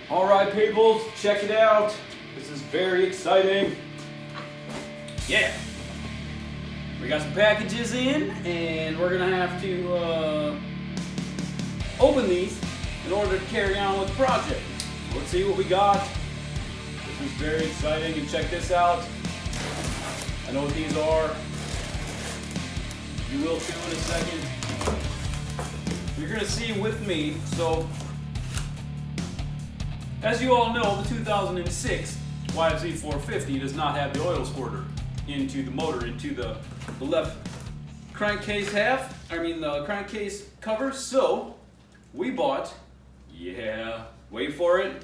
All right, peoples, check it out. This is very exciting. Yeah. We got some packages in, and we're gonna have to open these in order to carry on with the project. Let's see what we got. This is very exciting, and check this out. I know what these are. You will too in a second. You're gonna see with me. So, as you all know, the 2006 YFZ450 does not have the oil squirter into the motor, into the left crankcase the crankcase cover. So we bought, yeah, wait for it.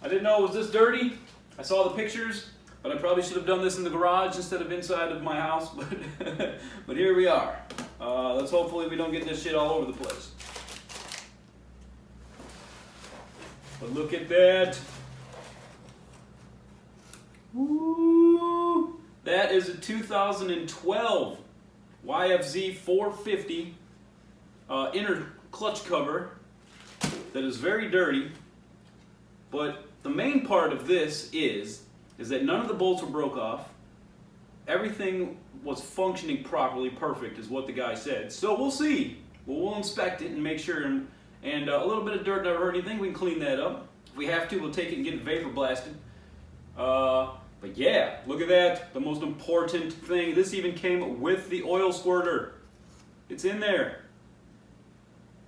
I didn't know it was this dirty. I saw the pictures, but I probably should have done this in the garage instead of inside of my house. But here we are. Let's hopefully we don't get this shit all over the place. But look at that. Woo! That is a 2012 YFZ450 inner clutch cover that is very dirty. But the main part of this is that none of the bolts were broke off. Everything was functioning properly, perfect is what the guy said. So we'll see. We'll inspect it and make sure. And a little bit of dirt never hurt anything. We can clean that up. If we have to, we'll take it and get it vapor blasted. But yeah, look at that. The most important thing. This even came with the oil squirter. It's in there.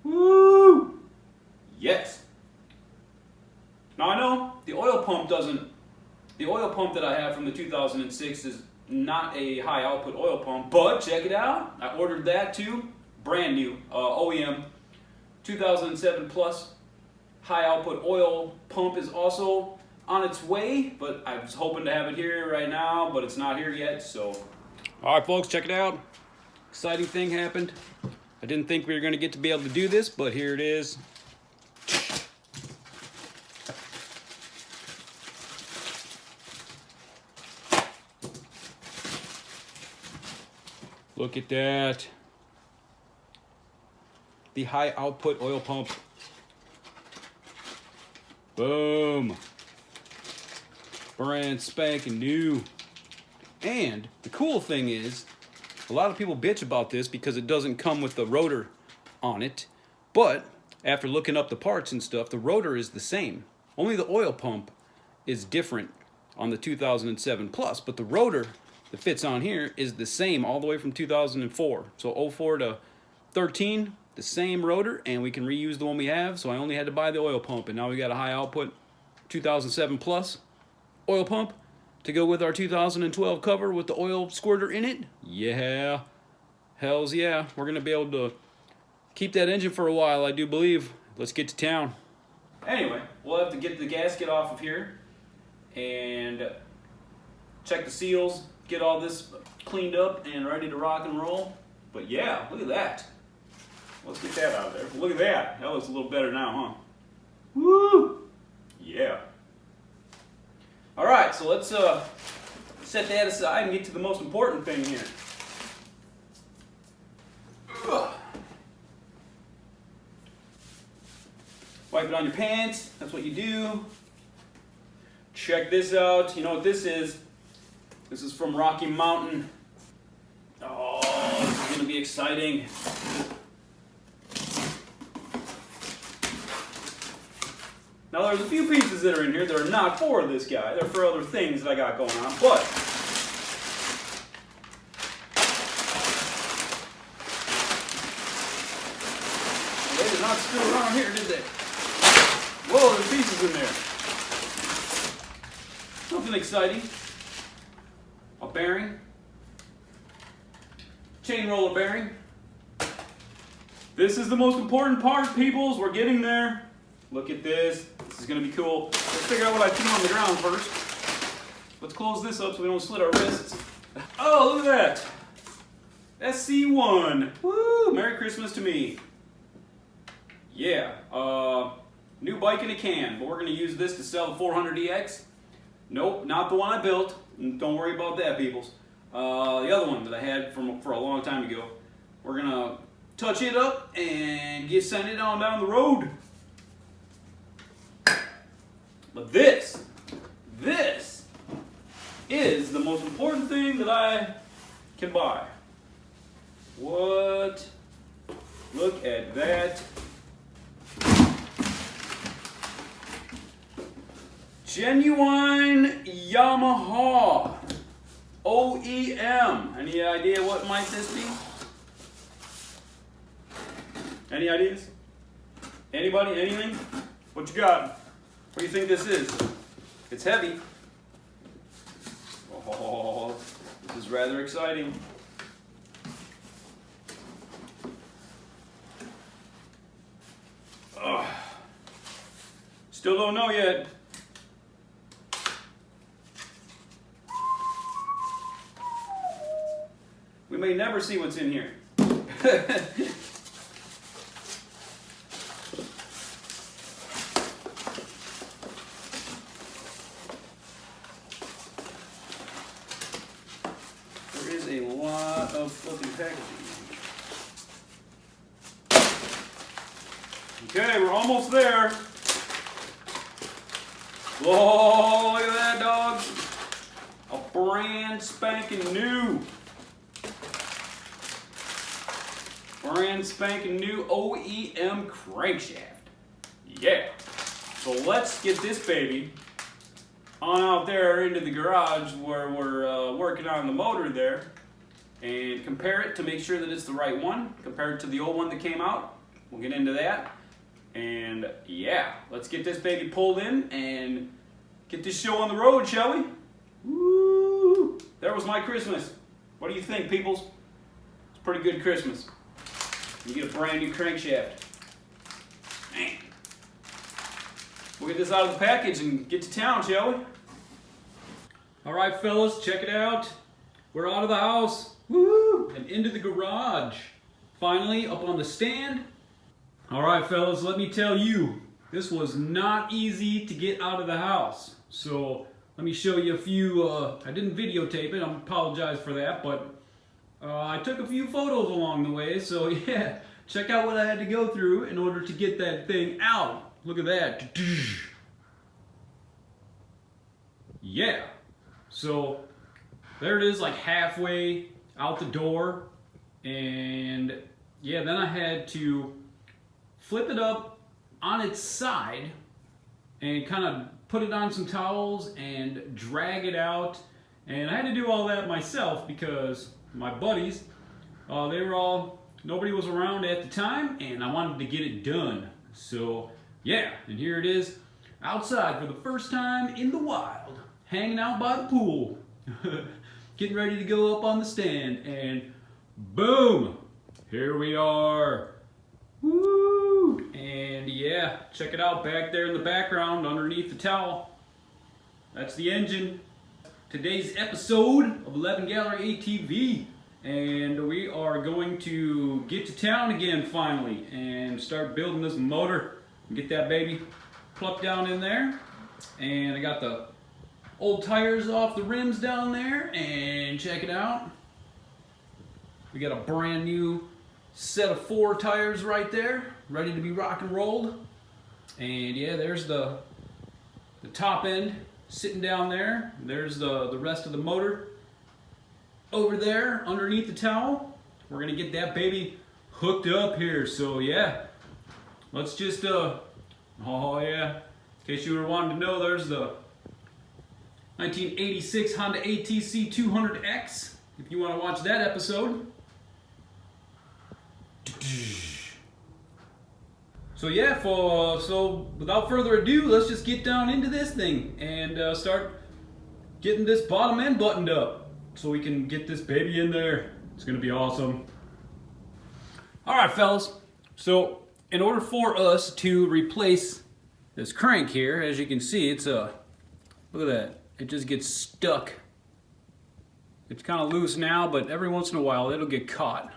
Woo! Yes. Now I know the oil pump doesn't. The oil pump that I have from the 2006 is not a high output oil pump, but check it out. I ordered that too. Brand new OEM 2007 plus high output oil pump is also on its way, but I was hoping to have it here right now, but it's not here yet. So all right, folks, check it out. Exciting thing happened. I didn't think we were going to get to be able to do this, but here it is. Look at that. The high output oil pump. Boom. Brand spanking new. And the cool thing is, a lot of people bitch about this because it doesn't come with the rotor on it. But after looking up the parts and stuff, the rotor is the same. Only the oil pump is different on the 2007 plus, but the rotor that fits on here is the same all the way from 2004. So 04 to 13, the same rotor, and we can reuse the one we have. So I only had to buy the oil pump, and now we got a high output 2007 plus oil pump to go with our 2012 cover with the oil squirter in it. Yeah, hells yeah. We're gonna be able to keep that engine for a while, I do believe. Let's get to town. Anyway, we'll have to get the gasket off of here and check the seals, get all this cleaned up and ready to rock and roll. But yeah, look at that. Let's get that out of there. Look at that. That looks a little better now, huh? Woo! Yeah. All right, so let's set that aside and get to the most important thing here. Ugh. Wipe it on your pants. That's what you do. Check this out. You know what this is? This is from Rocky Mountain. Oh, this is going to be exciting. Now there's a few pieces that are in here that are not for this guy. They're for other things that I got going on. But they did not spill around here, did they? Whoa, there's pieces in there. Something exciting. A bearing. Chain roller bearing. This is the most important part, peoples. We're getting there. Look at this. This is going to be cool. Let's figure out what I threw on the ground first. Let's close this up so we don't slit our wrists. Oh, look at that. SC1. Woo! Merry Christmas to me. Yeah. New bike in a can. But we're going to use this to sell the 400EX. Nope, not the one I built. Don't worry about that, peoples. The other one that I had for a long time ago. We're going to touch it up and send it on down the road. this is the most important thing that I can buy. What? Look at that. Genuine Yamaha OEM. Any idea what might this be? Any ideas? Anybody? Anything? What you got? What do you think this is? It's heavy. Oh, this is rather exciting. Ugh. Still don't know yet. We may never see what's in here. There is a lot of flipping packaging. Okay, we're almost there. Whoa, look at that, dog. A brand spanking new. Brand spanking new OEM crankshaft. Yeah. So let's get this baby on out there into the garage where we're working on the motor there and compare it to make sure that it's the right one. Compare it to the old one that came out. We'll get into that. And yeah, let's get this baby pulled in and get this show on the road, shall we? Woo! There was my Christmas. What do you think, peoples? It's a pretty good Christmas. You get a brand new crankshaft. Man. We'll get this out of the package and get to town, shall we? All right, fellas, check it out. We're out of the house. Woo! And into the garage. Finally, up on the stand. All right, fellas, let me tell you, this was not easy to get out of the house. So let me show you a few, I didn't videotape it, I apologize for that, but I took a few photos along the way, so yeah, check out what I had to go through in order to get that thing out. Look at that. Yeah. So there it is, like halfway out the door, and yeah, then I had to flip it up on its side and kind of put it on some towels and drag it out. And I had to do all that myself because my buddies, nobody was around at the time and I wanted to get it done. So yeah, and here it is outside for the first time in the wild, hanging out by the pool, getting ready to go up on the stand, and boom, here we are. Woo! And yeah, check it out back there in the background underneath the towel. That's the engine. Today's episode of 11 Gallery ATV, and we are going to get to town again finally and start building this motor and get that baby plucked down in there. And I got the old tires off the rims down there, and check it out. We got a brand new set of 4 tires right there, ready to be rock and rolled. And yeah, there's the top end sitting down there. There's the rest of the motor over there underneath the towel. We're gonna get that baby hooked up here. So yeah, let's just oh yeah, in case you were wanting to know, there's the 1986 Honda ATC 200X if you want to watch that episode. So yeah, so without further ado, let's just get down into this thing and start getting this bottom end buttoned up so we can get this baby in there. It's gonna be awesome. All right, fellas. So in order for us to replace this crank here, as you can see, it's look at that. It just gets stuck. It's kind of loose now, but every once in a while it'll get caught.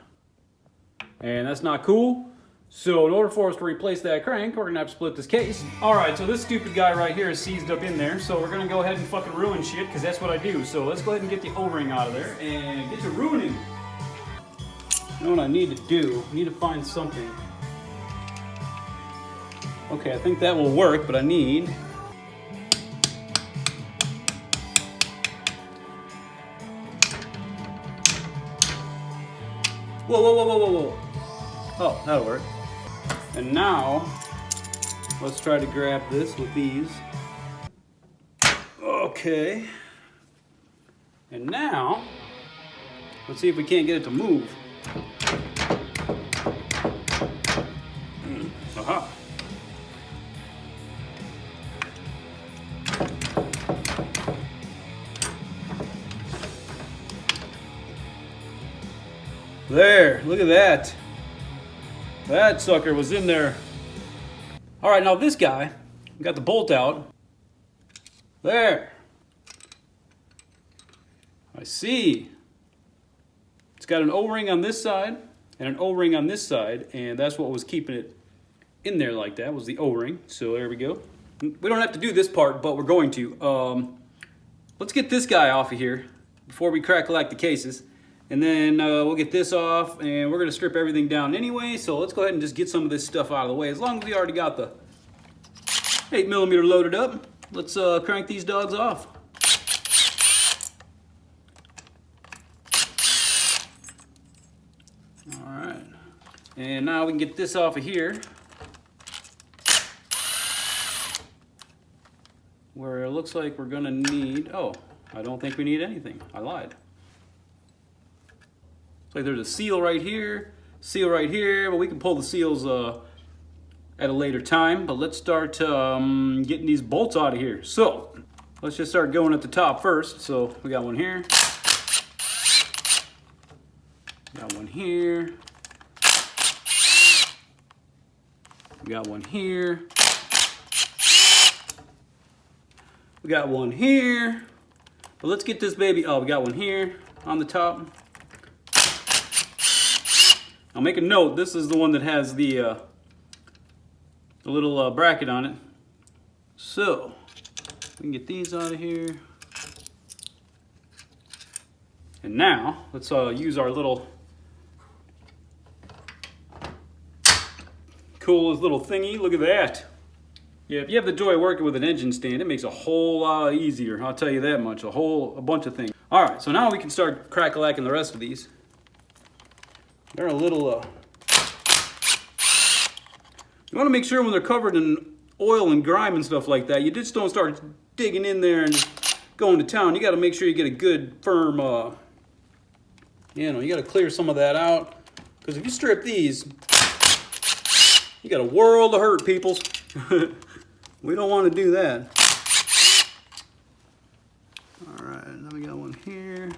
And that's not cool. So in order for us to replace that crank, we're gonna have to split this case. All right, so this stupid guy right here is seized up in there. So we're gonna go ahead and fucking ruin shit, because that's what I do. So let's go ahead and get the O-ring out of there and get to ruining. You know what I need to do? I need to find something. Okay, I think that will work, but I need Whoa, whoa, whoa, whoa, whoa, whoa. Oh, that'll work. And now, let's try to grab this with these. Okay. And now, let's see if we can't get it to move. Aha. There, look at that. That sucker was in there. All right, now this guy, we got the bolt out. There. I see. It's got an O-ring on this side and an O-ring on this side, and that's what was keeping it in there like that, was the O-ring. So there we go. We don't have to do this part, but we're going to. Let's get this guy off of here before we crack-a-lack the cases. And then we'll get this off, and we're going to strip everything down anyway. So let's go ahead and just get some of this stuff out of the way. As long as we already got the 8mm loaded up, let's crank these dogs off. All right. And now we can get this off of here, where it looks like we're going to need... Oh, I don't think we need anything. I lied. Like there's a seal right here, but we can pull the seals at a later time. But let's start getting these bolts out of here. So let's just start going at the top first. So we got one here, got one here, we got one here, we got one here. But let's get this baby. Oh, we got one here on the top. I'll make a note, this is the one that has the little bracket on it. So, we can get these out of here. And now, let's use our little coolest little thingy. Look at that. Yeah, if you have the joy of working with an engine stand, it makes a whole lot easier. I'll tell you that much, a bunch of things. All right, so now we can start crack-a-lacking the rest of these. They're a little, you want to make sure when they're covered in oil and grime and stuff like that, you just don't start digging in there and going to town. You got to make sure you get a good firm, you got to clear some of that out. Because if you strip these, you got a world of hurt, peoples. We don't want to do that. All right, now we got one here.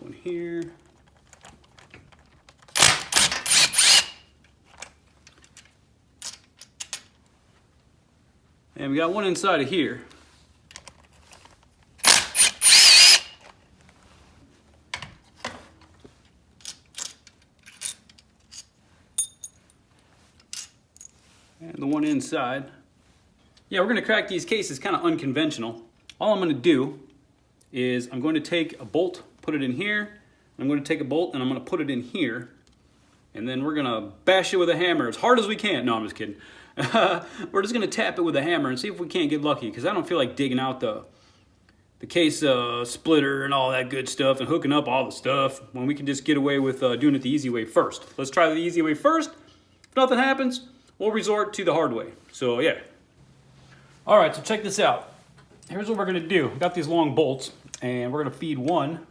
One here. And we got one inside of here. And the one inside. Yeah, we're going to crack these cases kind of unconventional. All I'm going to do is I'm going to take a bolt, put it in here. I'm going to take a bolt and I'm going to put it in here. And then we're going to bash it with a hammer as hard as we can. No, I'm just kidding. We're just going to tap it with a hammer and see if we can't get lucky. Because I don't feel like digging out the case splitter and all that good stuff and hooking up all the stuff when we can just get away with doing it the easy way first. Let's try the easy way first. If nothing happens, we'll resort to the hard way. So yeah. All right, so check this out. Here's what we're going to do. We've got these long bolts and we're going to feed one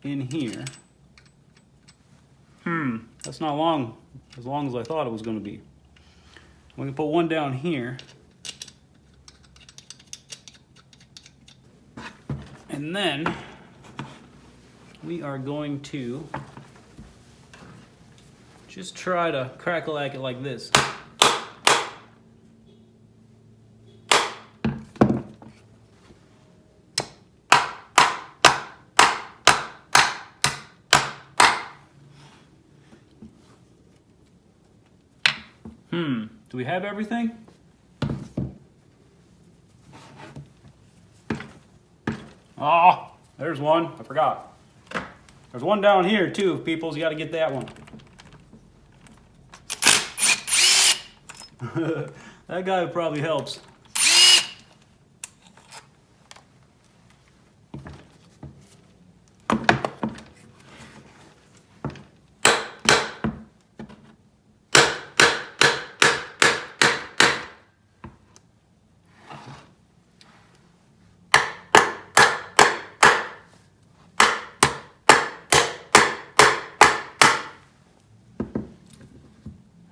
in here. That's not long as I thought it was going to be. We can put one down here. And then we are going to just try to crack-a-lack it like this. Do we have everything? Oh, there's one. I forgot. There's one down here too, peoples. You got to get that one. That guy probably helps.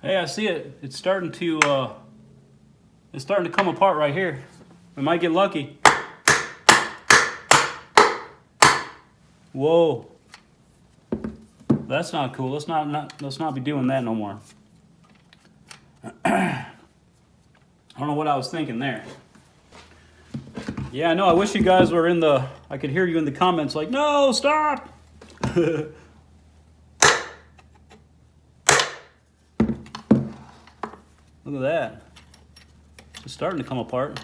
Hey, I see it. It's starting to come apart right here. We might get lucky. Whoa. That's not cool. Let's not be doing that no more. I don't know what I was thinking there. Yeah, I know. I wish you guys were in the... I could hear you in the comments like, no, stop! Look at that. It's starting to come apart.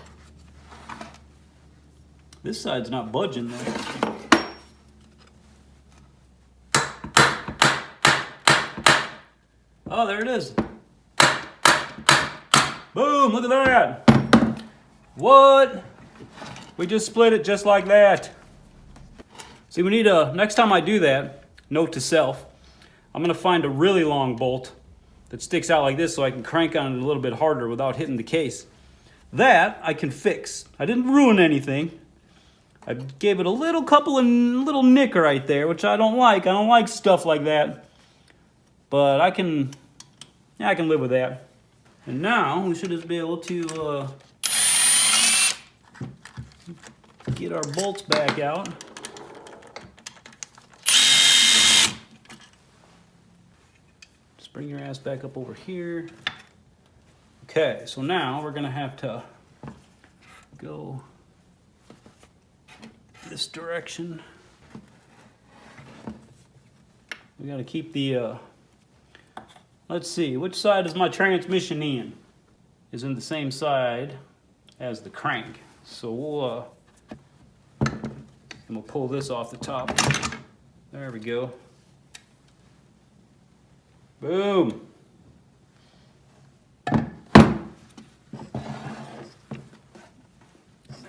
This side's not budging though. Oh, there it is. Boom, look at that. What? We just split it just like that. See, we need a, next time I do that, note to self, I'm gonna find a really long bolt that sticks out like this so I can crank on it a little bit harder without hitting the case. That I can fix. I didn't ruin anything. I gave it a little little nick right there, which I don't like. I don't like stuff like that. But I can live with that. And now we should just be able to get our bolts back out. Just bring your ass back up over here. Okay, so now we're gonna have to go this direction. We gotta keep the, let's see, which side is my transmission in? Is in the same side as the crank. So we'll pull this off the top. There we go. Boom.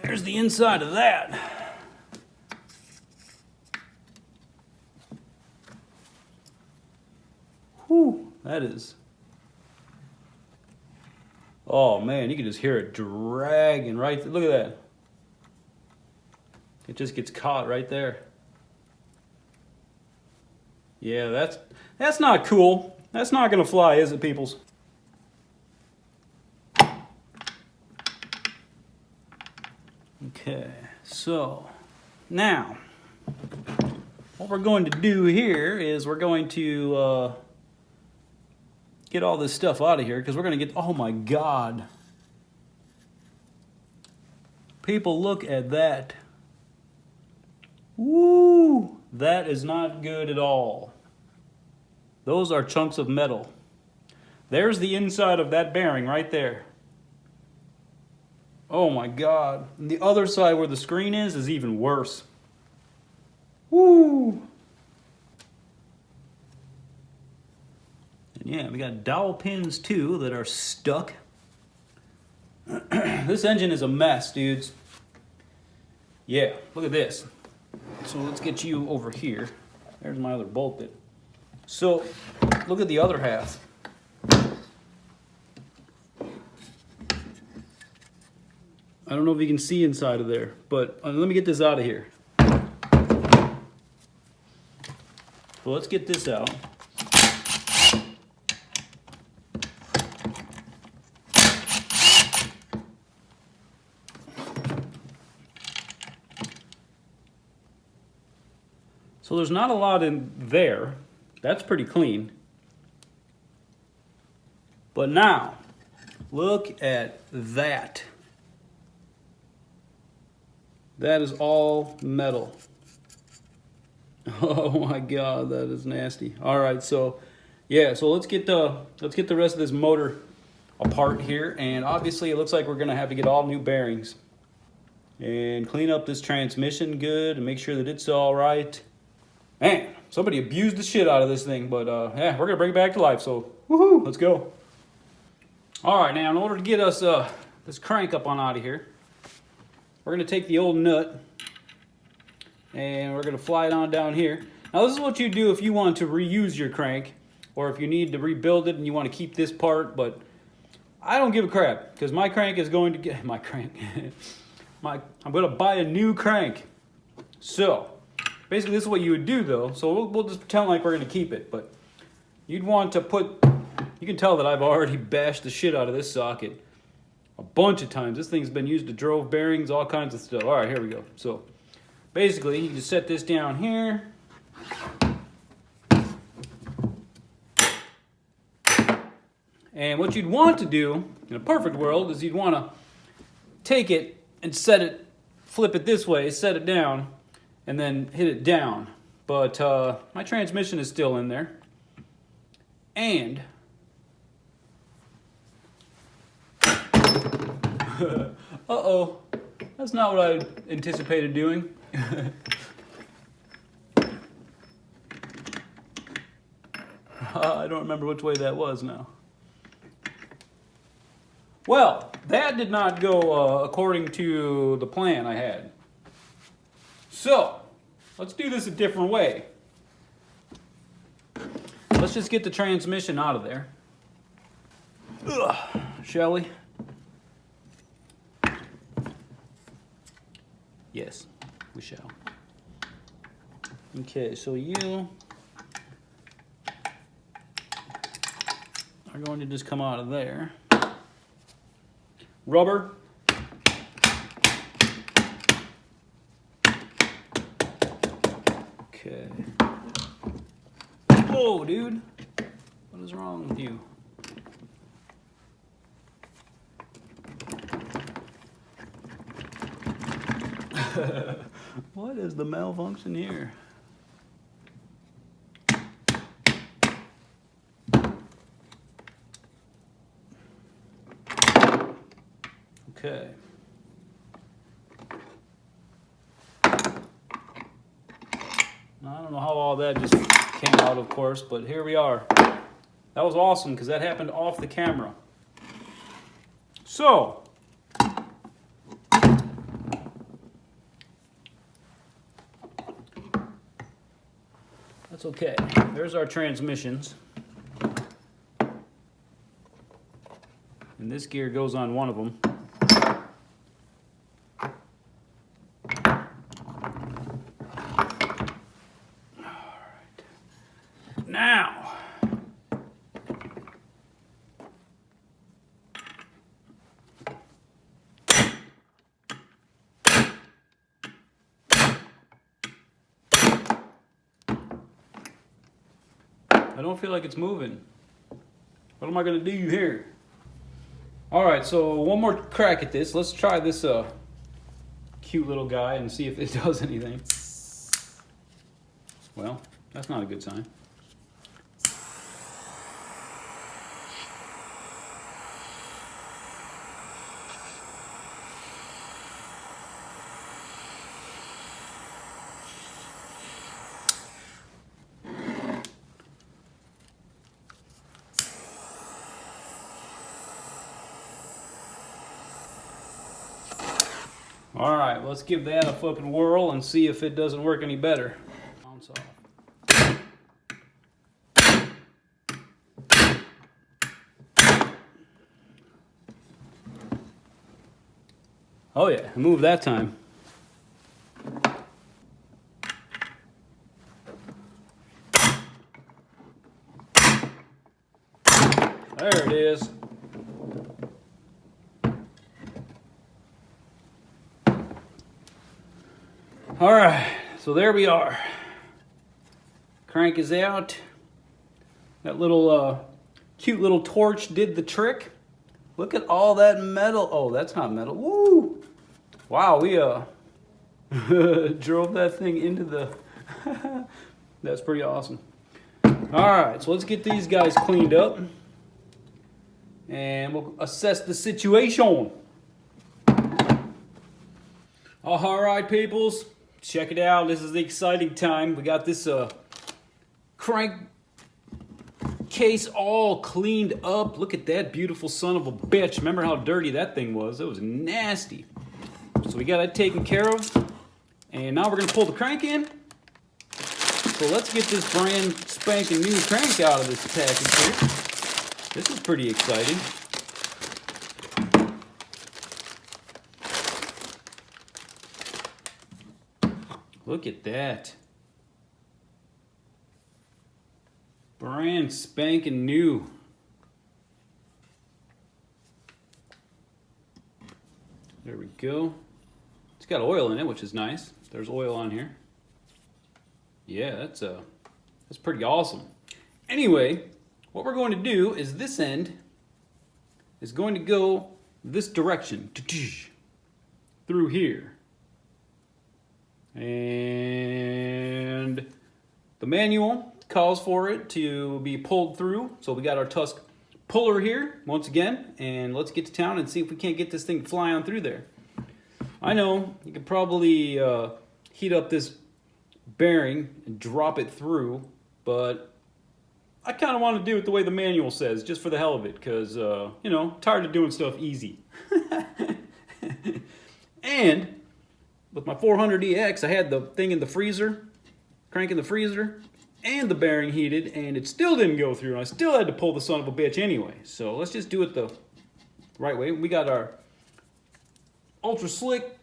There's the inside of that. Whew, that is. Oh man, you can just hear it dragging right there. Look at that. It just gets caught right there. Yeah, that's not cool. That's not gonna fly, is it, peoples? Okay, so now what we're going to do here is we're going to get all this stuff out of here because we're going to get, oh my God. People, look at that. Woo! That is not good at all. Those are chunks of metal. There's the inside of that bearing right there. Oh my God. And the other side where the screen is even worse. Woo! And yeah, we got dowel pins too that are stuck. This engine is a mess, dudes. Yeah, look at this. So let's get you over here. There's my other bolt bit. So look at the other half. I don't know if you can see inside of there, but let me get this out of here. So let's get this out. So there's not a lot in there. That's pretty clean. But now, look at that. That is all metal. Oh my God, that is nasty. All right, so yeah, so let's get the rest of this motor apart here, and obviously it looks like we're gonna have to get all new bearings and clean up this transmission good and make sure that it's all right. Man, somebody abused the shit out of this thing, but yeah, we're gonna bring it back to life. So woohoo, let's go. All right, now in order to get us this crank up on out of here, we're going to take the old nut and we're going to fly it on down here. Now this is what you do if you want to reuse your crank or if you need to rebuild it and you want to keep this part, but I don't give a crap because my crank is going to get, my crank, I'm going to buy a new crank. So basically this is what you would do though. So we'll just pretend like we're going to keep it, but you'd want to put You can tell that I've already bashed the shit out of this socket a bunch of times. This thing's been used to drove bearings, all kinds of stuff. All right, here we go. So basically, you just set this down here. And what you'd want to do in a perfect world is you'd want to take it and set it, flip it this way, set it down, and then hit it down. But my transmission is still in there. And uh-oh, that's not what I anticipated doing. I don't remember which way that was now. Well, that did not go according to the plan I had. So, let's do this a different way. Let's just get the transmission out of there. Ugh, shall we? Yes, we shall. Okay, so you are going to just come out of there. Rubber. Okay. Whoa, dude. What is wrong with you? What is the malfunction here? Okay. I don't know how all that just came out, of course, but here we are. That was awesome because that happened off the camera. So, that's okay. There's our transmissions. And this gear goes on one of them. Now, I don't feel like it's moving. What am I going to do here? All right, so one more crack at this. Let's try this cute little guy and see if it does anything. Well, that's not a good sign. All right, let's give that a flipping whirl and see if it doesn't work any better. Bounce off. Oh yeah, I moved that time. There it is. All right, so there we are. Crank is out. That little cute little torch did the trick. Look at all that metal. Oh, that's not metal. Woo! Wow, we drove that thing into the... That's pretty awesome. All right, so let's get these guys cleaned up. And we'll assess the situation. All right, peoples. Check it out. This is the exciting time. We got this crank case all cleaned up. Look at that beautiful son of a bitch. Remember how dirty that thing was? It was nasty. So we got it taken care of. And now we're going to pull the crank in. So let's get this brand spanking new crank out of this package here. This is pretty exciting. Look at that. Brand spanking new. There we go. It's got oil in it, which is nice. There's oil on here. Yeah, that's pretty awesome. Anyway, what we're going to do is this end is going to go this direction through here. And the manual calls for it to be pulled through. So we got our Tusk Puller here once again, and let's get to town and see if we can't get this thing fly on through there. I know you could probably heat up this bearing and drop it through, but I kind of want to do it the way the manual says, just for the hell of it, because, you know, tired of doing stuff easy. And with my 400EX, I had the thing in the freezer, crank in the freezer, and the bearing heated, and it still didn't go through, and I still had to pull the son of a bitch anyway. So let's just do it the right way. We got our ultra slick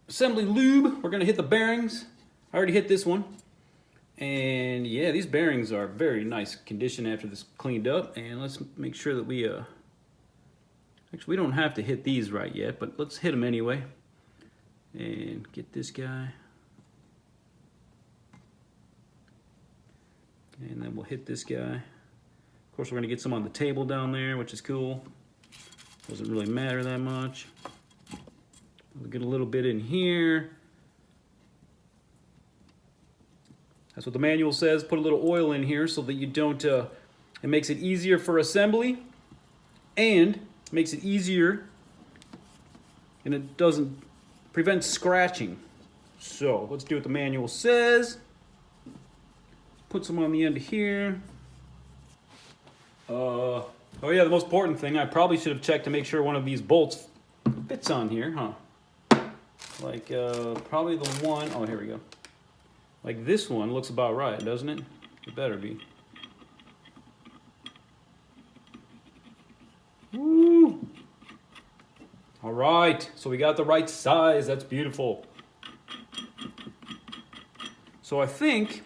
assembly lube. We're gonna hit the bearings. I already hit this one. And yeah, these bearings are very nice condition after this cleaned up. And let's make sure that we, actually we don't have to hit these right yet, but let's hit them anyway. And get this guy. And then we'll hit this guy. Of course, we're gonna get some on the table down there, which is cool. Doesn't really matter that much. We'll get a little bit in here. That's what the manual says. Put a little oil in here so that you don't, it makes it easier for assembly and makes it easier and it doesn't prevent scratching. So let's do what the manual says. Put some on the end here. Oh yeah, the most important thing, I probably should have checked to make sure one of these bolts fits on here, huh? Like, probably the one, oh, here we go. Like this one looks about right, doesn't it? It better be. Woo! All right, so we got the right size, that's beautiful. So I think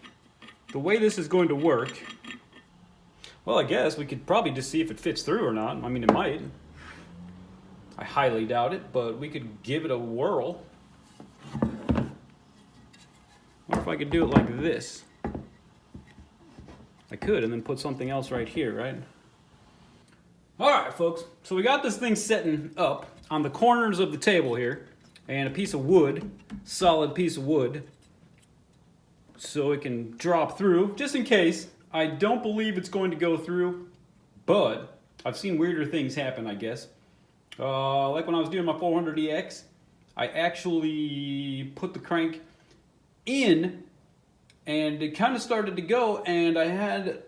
the way this is going to work, well, I guess we could probably just see if it fits through or not. I mean, it might. I highly doubt it, but we could give it a whirl. Or if I could do it like this. I could, and then put something else right here, right? All right, folks. So we got this thing setting up on the corners of the table here, and a piece of wood, solid piece of wood, so it can drop through, just in case. I don't believe it's going to go through, but I've seen weirder things happen, I guess. Like when I was doing my 400EX, I actually put the crank in and it kind of started to go, and I had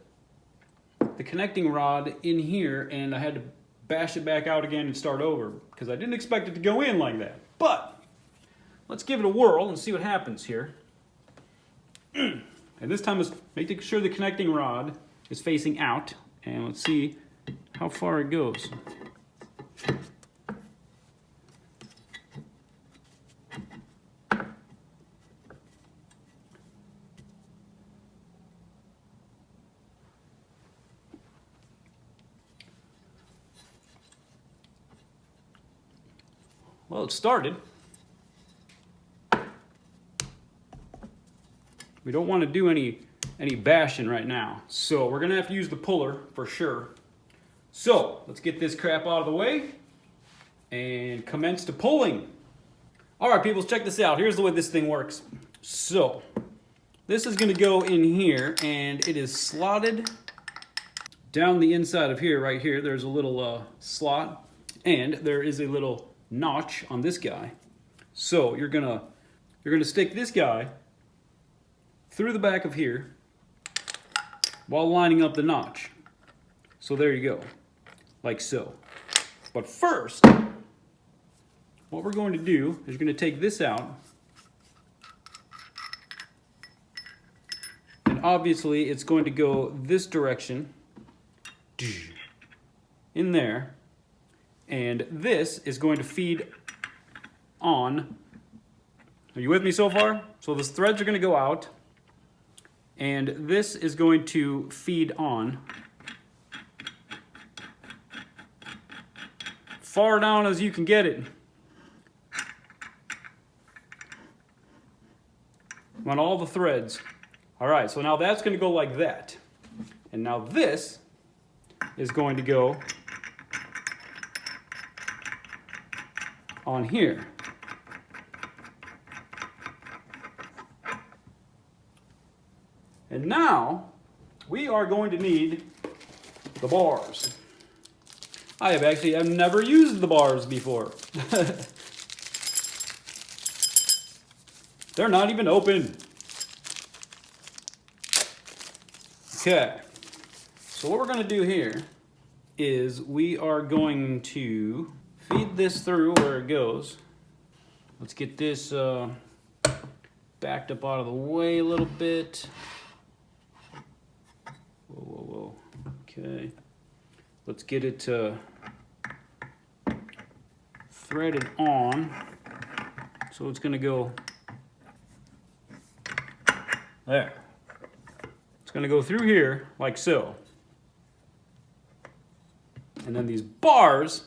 the connecting rod in here and I had to bash it back out again and start over because I didn't expect it to go in like that. But let's give it a whirl and see what happens here. And this time is making sure the connecting rod is facing out, and let's see how far it goes. Well, it started. We don't want to do any bashing right now, so we're gonna have to use the puller for sure. So let's get this crap out of the way and commence to pulling. All right, people, check this out. Here's the way this thing works. So this is gonna go in here, and it is slotted down the inside of here. Right here, there's a little slot, and there is a little notch on this guy. So you're gonna stick this guy through the back of here while lining up the notch. So there you go, like so. But first, what we're going to do is we're going to take this out, and obviously it's going to go this direction in there, and this is going to feed on. Are you with me so far? So the threads are going to go out, and this is going to feed on far down as you can get it. On all the threads. All right, so now that's going to go like that. And now this is going to go on here. And now we are going to need the bars. I've never used the bars before. They're not even open. Okay, so what we're going to do here is we are going to feed this through where it goes. Let's get this backed up out of the way a little bit. Whoa, whoa, whoa. Okay. Let's get it threaded on. So it's going to go there. It's going to go through here like so. And then these bars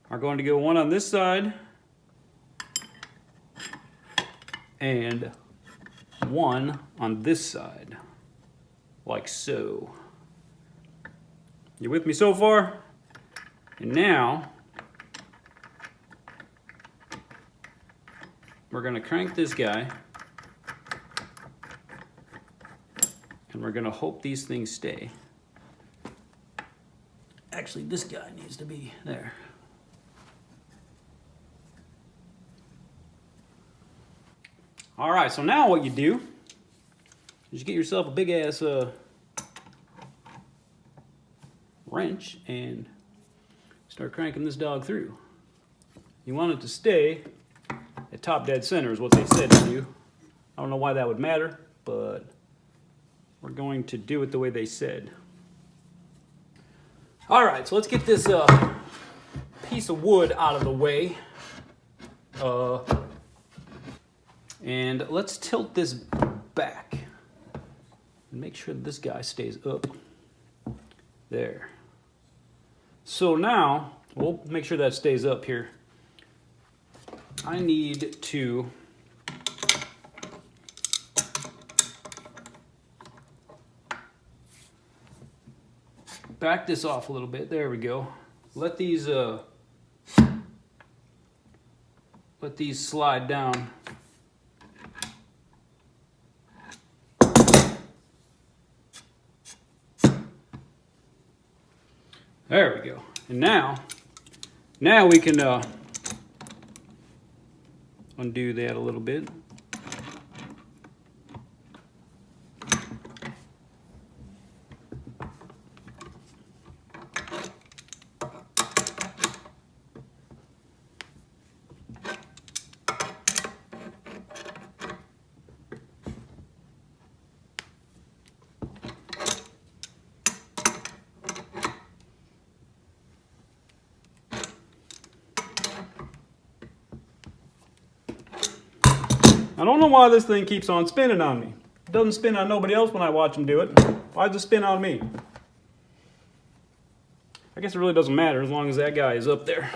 are going to go one on this side and one on this side, like so. You with me so far? And now we're going to crank this guy, and we're going to hope these things stay. Actually, this guy needs to be there. All right, so now what you do is you get yourself a big ass wrench and start cranking this dog through. You want it to stay at top dead center is what they said to do. I don't know why that would matter, but we're going to do it the way they said. All right, so let's get this piece of wood out of the way. And let's tilt this back and make sure this guy stays up. There. So now, we'll make sure that stays up here. I need to back this off a little bit. There we go. Let these slide down. There we go. And now we can undo that a little bit. I don't know why this thing keeps on spinning on me. It doesn't spin on nobody else when I watch them do it. Why does it spin on me? I guess it really doesn't matter as long as that guy is up there.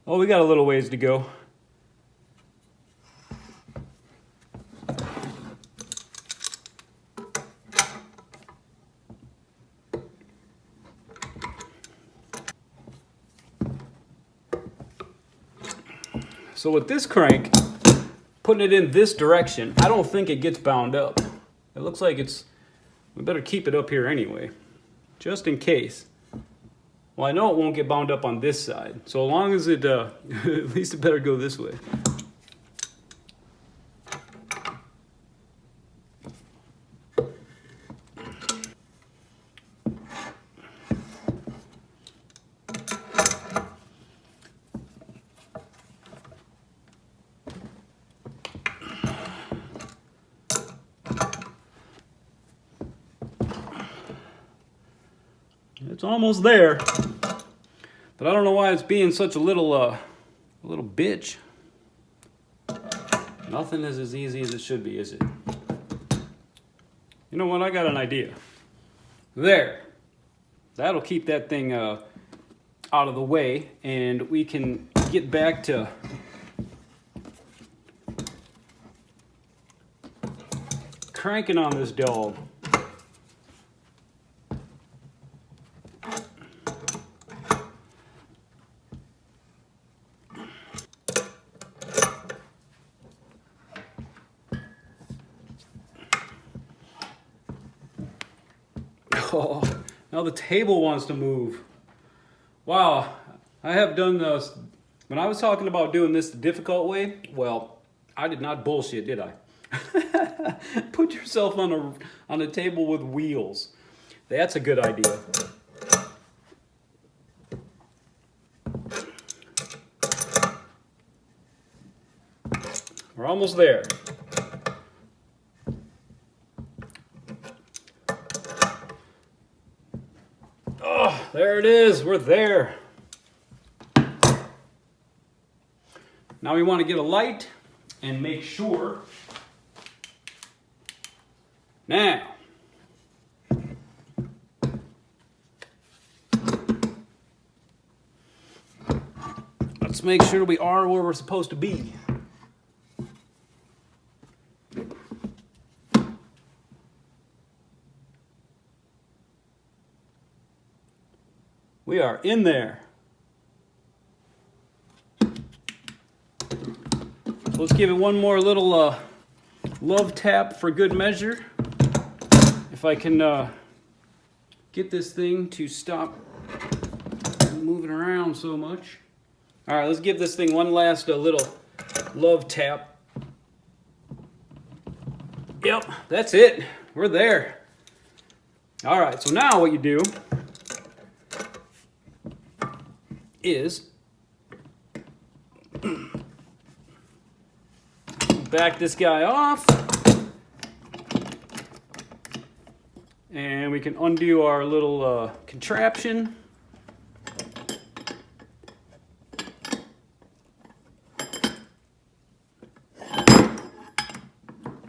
Oh, we got a little ways to go. So with this crank, putting it in this direction, I don't think it gets bound up. It looks like we better keep it up here anyway, just in case. Well, I know it won't get bound up on this side, so as long as it, at least it better go this way. It's almost there. But I don't know why it's being such a little bitch. Nothing is as easy as it should be, is it? You know what? I got an idea. There. That'll keep that thing out of the way, and we can get back to cranking on this dog. Oh, now the table wants to move. Wow, I have done this. When I was talking about doing this the difficult way, well, I did not bullshit, did I? Put yourself on a table with wheels. That's a good idea. We're almost there. Oh, there it is. We're there. Now we want to get a light and make sure. Now, let's make sure we are where we're supposed to be. We are in there. So let's give it one more little love tap for good measure. If I can get this thing to stop moving around so much. All right, let's give this thing one last little love tap. Yep, that's it. We're there. All right, so now what you do is back this guy off, and we can undo our little contraption.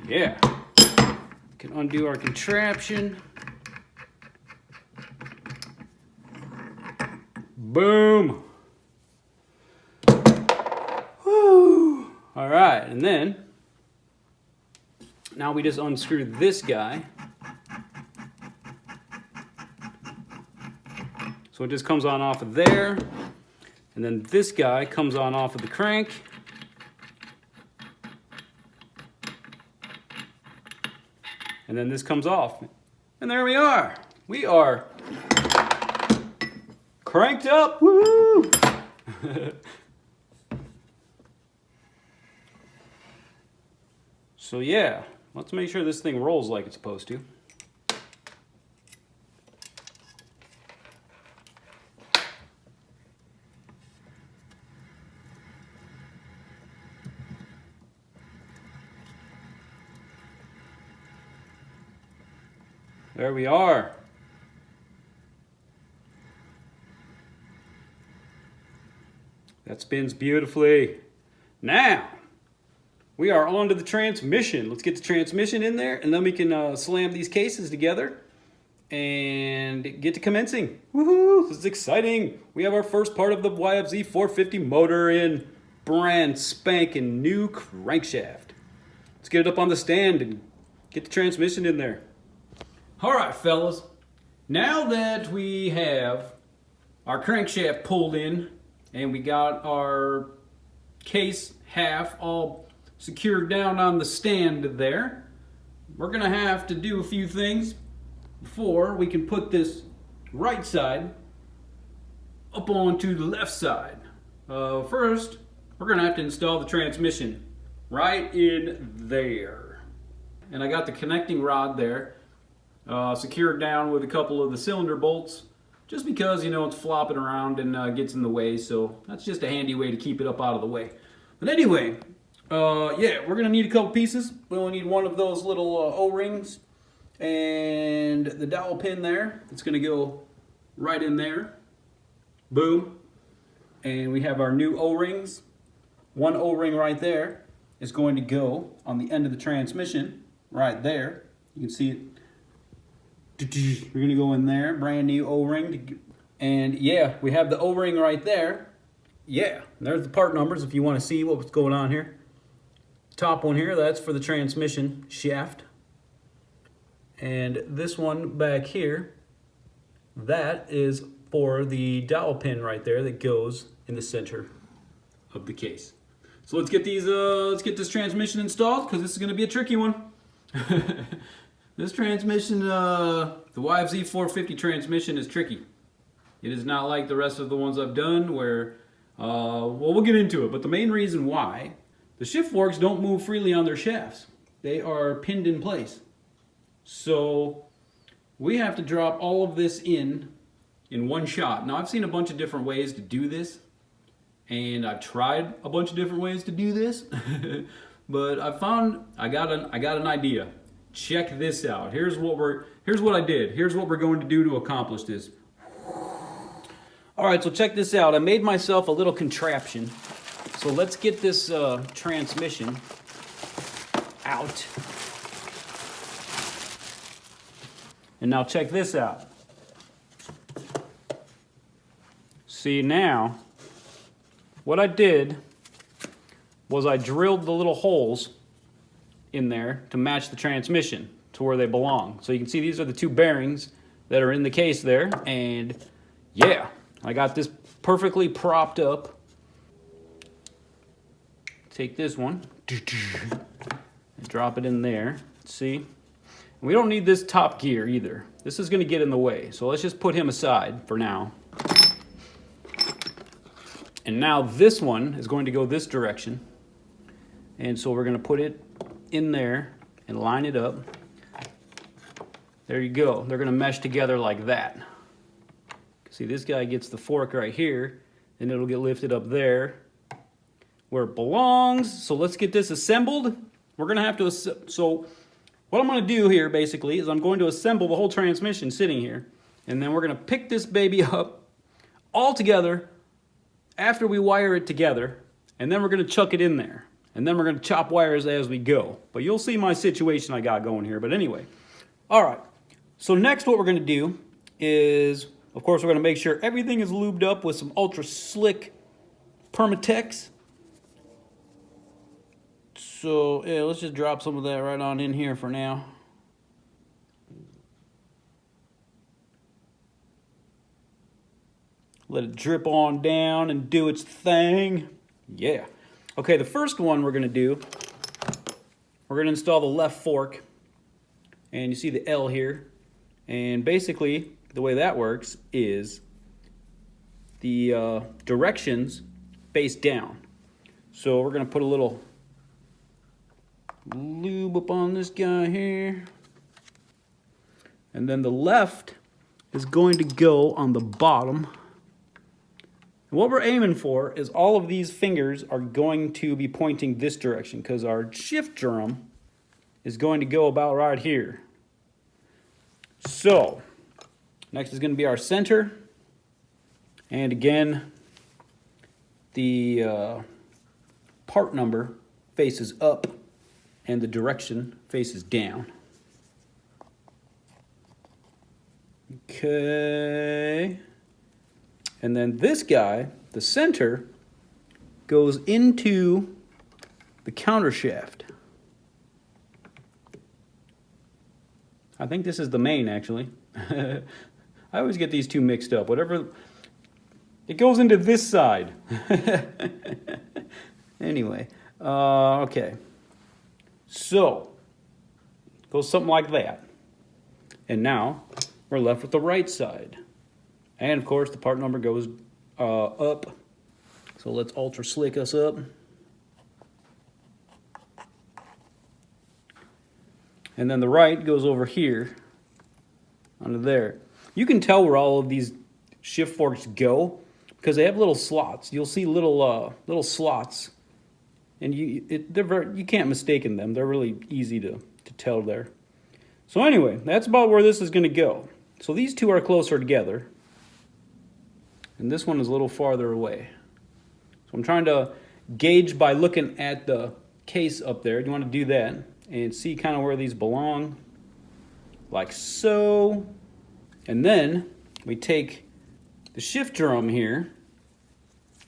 Yeah, we can undo our contraption. Boom. Woo. All right, and then now we just unscrew this guy. So it just comes on off of there, and then this guy comes on off of the crank. And then this comes off. And there we are. We are cranked up. Woo! So yeah, let's make sure this thing rolls like it's supposed to. There we are. That spins beautifully. Now, we are on to the transmission. Let's get the transmission in there, and then we can slam these cases together and get to commencing. Woohoo! This is exciting. We have our first part of the YFZ450 motor in brand spanking new crankshaft. Let's get it up on the stand and get the transmission in there. All right, fellas. Now that we have our crankshaft pulled in and we got our case half all secured down on the stand there, we're gonna have to do a few things before we can put this right side up onto the left side. First, we're gonna have to install the transmission right in there. And I got the connecting rod there secured down with a couple of the cylinder bolts, just because, you know, it's flopping around and gets in the way, so that's just a handy way to keep it up out of the way. But anyway, yeah, we're gonna need a couple pieces. We only need one of those little O-rings and the dowel pin there. It's gonna go right in there. Boom. And we have our new O-rings. One O-ring right there is going to go on the end of the transmission right there. You can see it. We're going to go in there, brand new O-ring. And yeah, we have the O-ring right there. Yeah, there's the part numbers if you want to see what's going on here. Top one here, that's for the transmission shaft. And this one back here, that is for the dowel pin right there that goes in the center of the case. So let's get this transmission installed, because this is going to be a tricky one. This transmission, the YFZ450 transmission is tricky. It is not like the rest of the ones I've done where, well, we'll get into it. But the main reason why, the shift forks don't move freely on their shafts. They are pinned in place. So we have to drop all of this in one shot. Now I've seen a bunch of different ways to do this, and I've tried a bunch of different ways to do this, but I got an idea. Check this out. Here's what I did. Here's what we're going to do to accomplish this. All right, so check this out. I made myself a little contraption. So let's get this transmission out. And now check this out. See, now, what I did was I drilled the little holes in there to match the transmission to where they belong. So you can see these are the two bearings that are in the case there. And yeah, I got this perfectly propped up. Take this one, and drop it in there. See? We don't need this top gear either. This is going to get in the way. So let's just put him aside for now. And now this one is going to go this direction. And so we're going to put it in there and line it up. There you go. They're going to mesh together like that. See, this guy gets the fork right here, and it'll get lifted up there where it belongs. So let's get this assembled. We're going to have to, so what I'm going to do here basically is I'm going to assemble the whole transmission sitting here, and then we're going to pick this baby up all together after we wire it together, and then we're going to chuck it in there, and then we're going to chop wires as we go. But you'll see my situation I got going here. But anyway, all right, so next what we're going to do is, of course, we're going to make sure everything is lubed up with some ultra slick Permatex. So yeah, let's just drop some of that right on in here for now. Let it drip on down and do its thing. Yeah. Okay, the first one we're going to do, we're going to install the left fork. And you see the L here. And basically, the way that works is the directions face down. So we're going to put a little lube up on this guy here. And then the left is going to go on the bottom. And what we're aiming for is all of these fingers are going to be pointing this direction, because our shift drum is going to go about right here. So next is going to be our center. And again, the part number faces up and the direction faces down. Okay. And then this guy, the center, goes into the countershaft. I think this is the main, actually. I always get these two mixed up. Whatever, it goes into this side. Anyway, okay. So, it goes something like that. And now, we're left with the right side. And of course, the part number goes up. So let's ultra slick us up. And then the right goes over here, onto there. You can tell where all of these shift forks go because they have little slots. You'll see little slots, and you can't mistake them. They're really easy to tell there. So anyway, that's about where this is going to go. So these two are closer together. and this one is a little farther away. So I'm trying to gauge by looking at the case up there. You want to do that and see kind of where these belong, like so. And then we take the shift drum here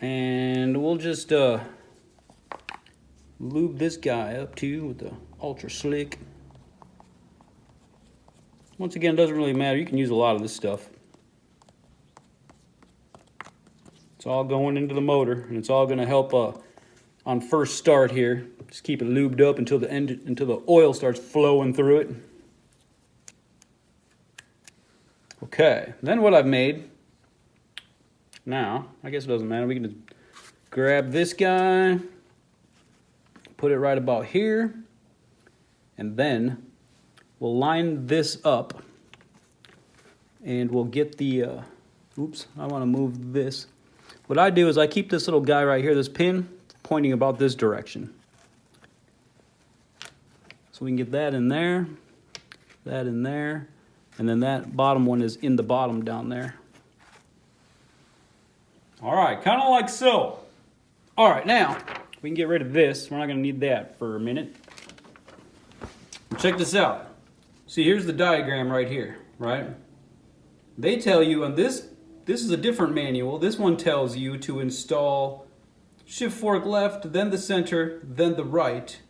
and we'll just lube this guy up too with the Ultra Slick. Once again, it doesn't really matter. You can use a lot of this stuff. It's all going into the motor, and it's all going to help on first start here. Just keep it lubed up until the oil starts flowing through it. Okay, then what I've made now, I guess it doesn't matter. We can just grab this guy, put it right about here, and then we'll line this up and we'll get the, oops, I want to move this. What I do is I keep this little guy right here, this pin, pointing about this direction. So we can get that in there, and then that bottom one is in the bottom down there. All right, kind of like so. All right, now we can get rid of this. We're not going to need that for a minute. Check this out. See, here's the diagram right here, right? They tell you on this is a different manual. This one tells you to install shift fork left, then the center, then the right.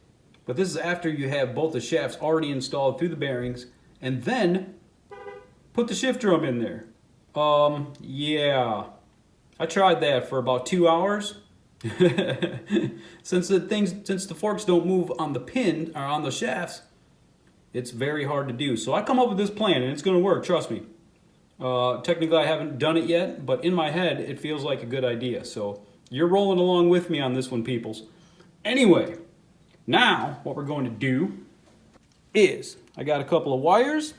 But this is after you have both the shafts already installed through the bearings, and then put the shift drum in there. Yeah. I tried that for about 2 hours. Since the forks don't move on the pin or on the shafts, it's very hard to do. So I come up with this plan and it's going to work, trust me. Technically I haven't done it yet, but in my head it feels like a good idea. So you're rolling along with me on this one, peoples. Anyway, now what we're going to do is I got a couple of wires.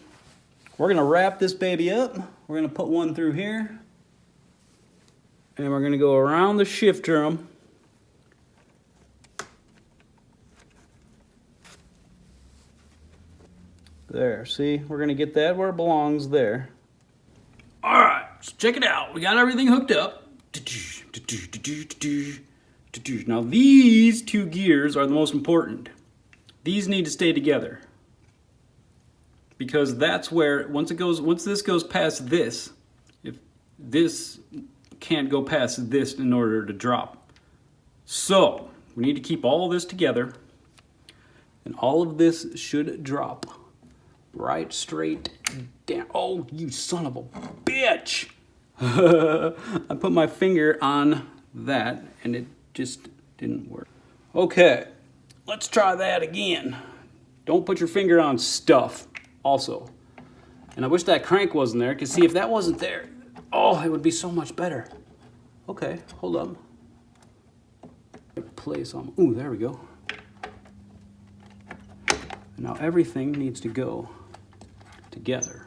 We're going to wrap this baby up. We're going to put one through here. And we're going to go around the shift drum. There, see? We're going to get that where it belongs there. All right, so check it out. We got everything hooked up. Now these two gears are the most important. These need to stay together. Because that's where, once this goes past this, if this can't go past this in order to drop. So, we need to keep all this together. And all of this should drop right straight down. Oh, you son of a bitch! I put my finger on that and it just didn't work. Okay, let's try that again. Don't put your finger on stuff also. And I wish that crank wasn't there, because see, if that wasn't there, oh, it would be so much better. Okay, hold up. Play some. Ooh, there we go. Now everything needs to go together.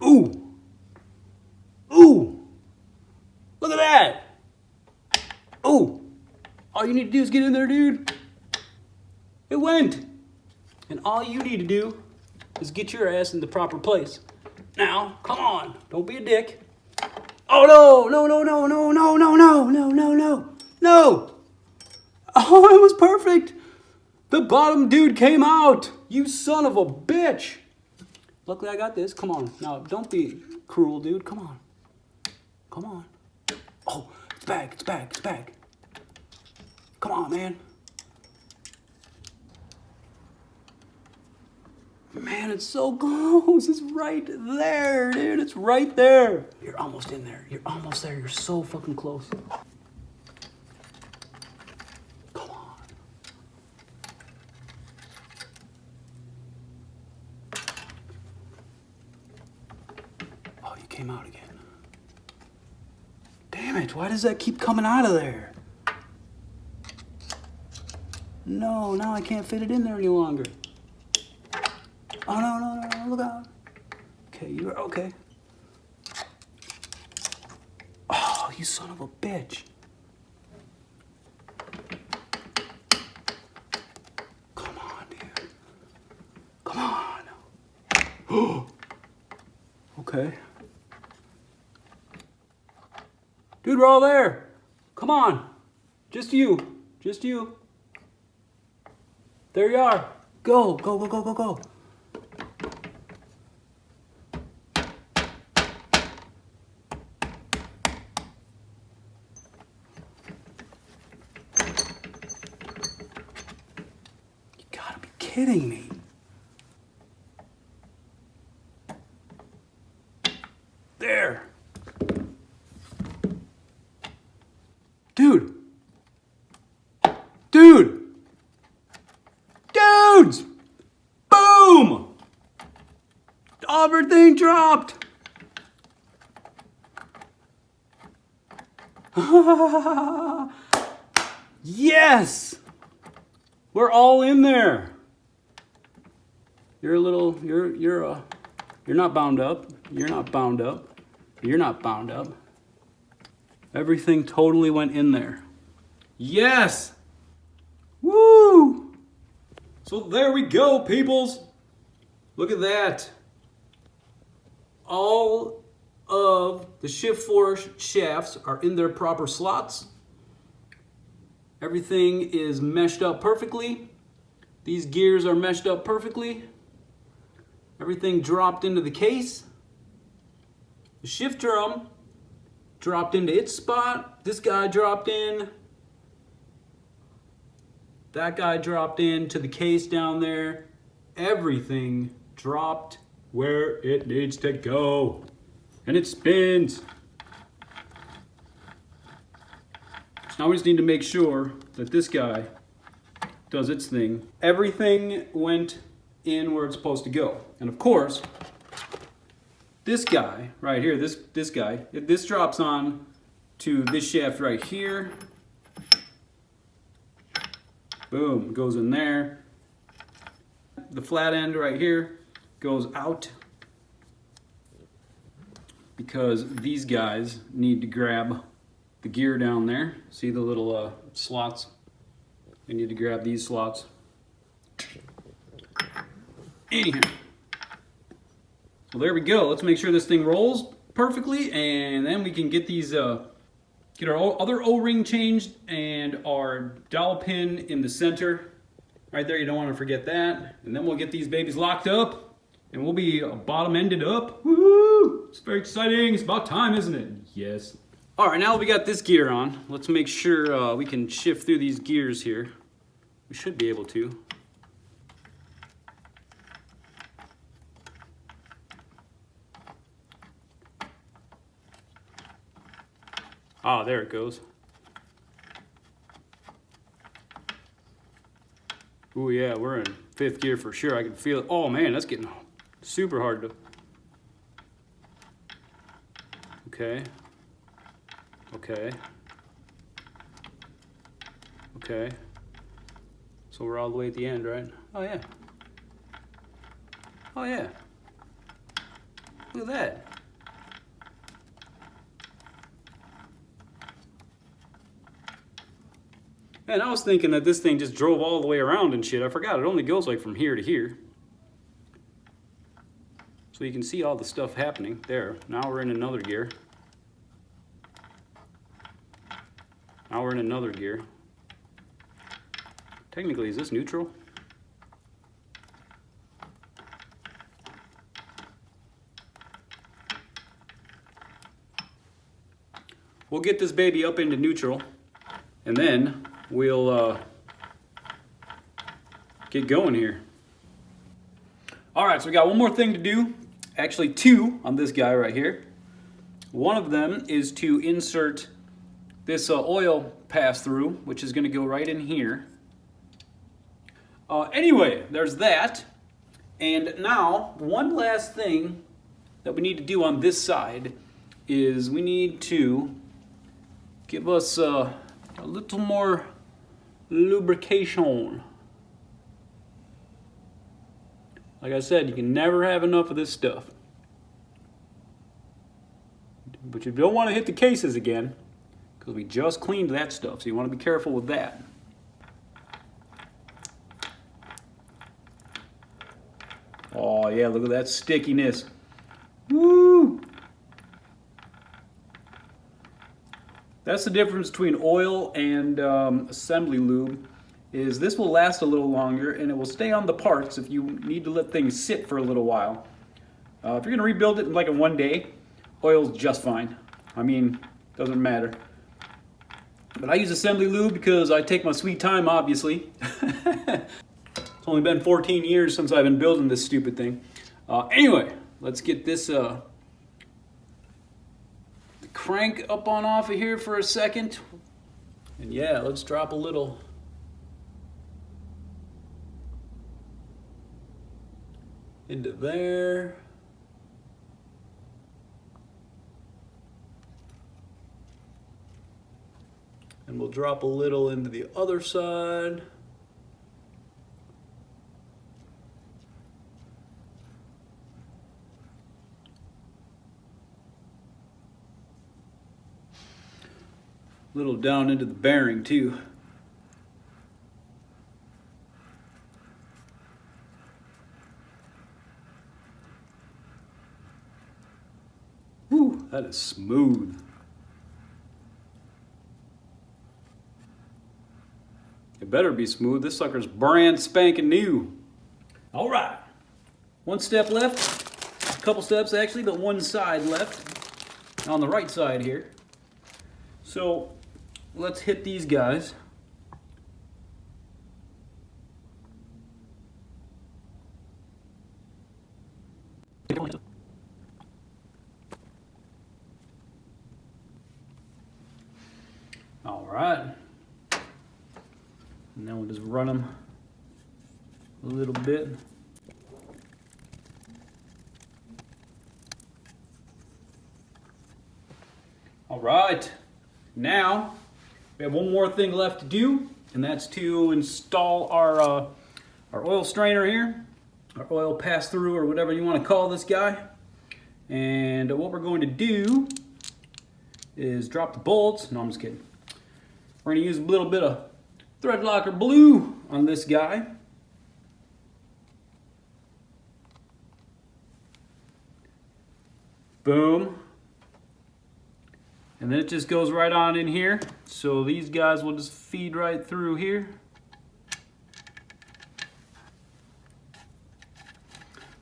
Ooh! Ooh! Look at that! Ooh! All you need to do is get in there, dude. It went! And all you need to do is get your ass in the proper place. Now, come on, don't be a dick. Oh no, no, no, no, no, no, no, no, no, no, no, no. Oh, it was perfect. The bottom dude came out. You son of a bitch. Luckily I got this. Come on. Now, don't be cruel, dude. Come on. Come on. Oh, it's back, it's back, it's back. Come on, man. Man, it's so close. It's right there, dude. It's right there. You're almost in there. You're almost there. You're so fucking close. Come on. Oh, you came out again. Damn it. Why does that keep coming out of there? No, now I can't fit it in there any longer. Oh, no, no, no, no, look out. Okay, you're okay. Oh, you son of a bitch. Come on, dude. Come on. Okay. Dude, we're all there. Come on. Just you. Just you. There you are. Go, go, go, go, go, go. You gotta be kidding me. There. Dude. Dude. Dudes. Boom. Everything dropped. Yes. We're all in there. You're not bound up. You're not bound up. You're not bound up. Everything totally went in there. Yes! Woo! So there we go, peoples. Look at that. All of the shift force shafts are in their proper slots. Everything is meshed up perfectly. These gears are meshed up perfectly. Everything dropped into the case. The shift drum dropped into its spot. This guy dropped in. That guy dropped into the case down there. Everything dropped where it needs to go. And it spins. So now we just need to make sure that this guy does its thing. Everything went in where it's supposed to go. And of course, this guy right here, this guy, if this drops on to this shaft right here, boom, goes in there. The flat end right here goes out because these guys need to grab the gear down there. See the little slots? They need to grab these slots. Anyhow. So there we go. Let's make sure this thing rolls perfectly, and then we can get these, get our other O-ring changed and our dowel pin in the center. Right there, you don't want to forget that. And then we'll get these babies locked up, and we'll be bottom-ended up. Woo! It's very exciting. It's about time, isn't it? Yes. All right, now that we got this gear on, let's make sure we can shift through these gears here. We should be able to. Ah, there it goes. Oh yeah, we're in 5th gear for sure. I can feel it. Oh man, that's getting super hard to... Okay. Okay. Okay. So we're all the way at the end, right? Oh yeah. Oh yeah. Look at that. Man, I was thinking that this thing just drove all the way around and shit. I forgot it only goes like from here to here. So you can see all the stuff happening there. Now we're in another gear. Now we're in another gear. Technically, is this neutral? We'll get this baby up into neutral, and then we'll get going here. All right, so we got one more thing to do. Actually, 2 on this guy right here. One of them is to insert this oil pass-through, which is going to go right in here. Anyway, there's that. And now, one last thing that we need to do on this side is we need to give us a little more lubrication. Like I said, you can never have enough of this stuff. But you don't want to hit the cases again, because we just cleaned that stuff, so you want to be careful with that. Oh yeah, look at that stickiness. Woo! That's the difference between oil and assembly lube, is this will last a little longer and it will stay on the parts if you need to let things sit for a little while. If you're going to rebuild it in like in one day, oil's just fine. I mean, doesn't matter. But I use assembly lube because I take my sweet time, obviously. It's only been 14 years since I've been building this stupid thing. Anyway, let's get this the crank up on off of here for a second. And yeah, let's drop a little into there. And we'll drop a little into the other side. A little down into the bearing too. Whew, that is smooth. It better be smooth. This sucker's brand spanking new. All right, one step left. A couple steps actually, but one side left on the right side here. So let's hit these guys. All right. And then we'll just run them a little bit. All right, now we have one more thing left to do, and that's to install our oil strainer here, our oil pass-through, or whatever you want to call this guy. And what we're going to do is drop the bolts. No, I'm just kidding. We're going to use a little bit of thread locker blue on this guy. Boom. And then it just goes right on in here. So these guys will just feed right through here.